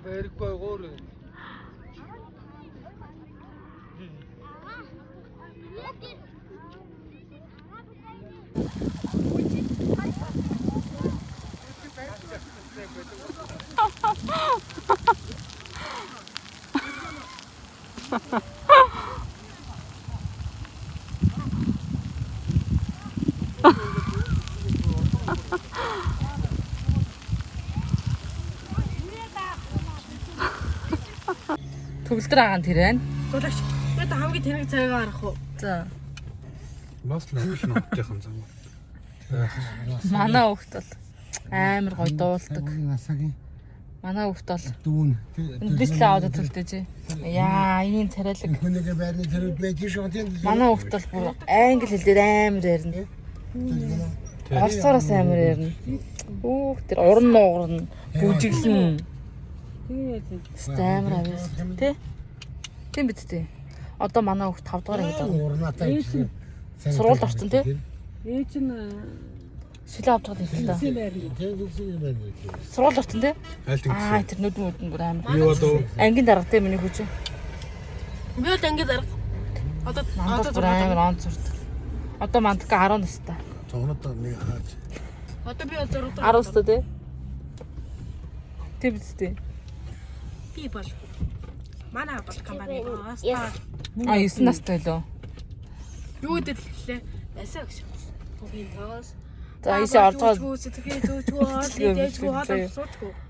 Береггүй гоор. Төгөлдөр агаан тэр байна. Зулагч. Бид хамгийн тэнэг цагаа харах уу? За. Бас нөхөл нөхдөйхэн зам. Манай хүүхд бол амар гоё дуулдаг. Насагийн Манай хүүхд бол дүүн. дислээ аваад үзүүлдэж. Яа, ийм царайлаг. Хүнийгээ байрны төрөд байж шүү тийм. Манай хүүхд бол бүр англи хэлээр амар ярина. Оросоороос амар ярина. Хүүхд тэр уран нуугарна, бүжиглэн. Амар авьяас тий. Тийм биз дээ. Одоо манай хүүхд 5 дугаар ангид байна. Урнаатай. Сургуульд орсон тий. Ээж нь Шилээ авч байгаа юм л та. Сургуульд орсон тий. Аа тэр нүдэн бүр амар. Би одоо Ангийн дарга тий миний хүүч. би бол ангид арга. Одоо Мандал бүр амар он зурдаг. Одоо мандка 10 настай. Цогнод нэг хаач. одоо би одоо 10 настай тий. Тийм биз дээ. би бол манай бол компани. А 9 настай лөө. Юу гэдэг лээ? Басаа гэж. Бүгд тоос. За ийшээ орж байгаа. Зүг зүг зүг зүг. Тэгээд зүг хоол суучих.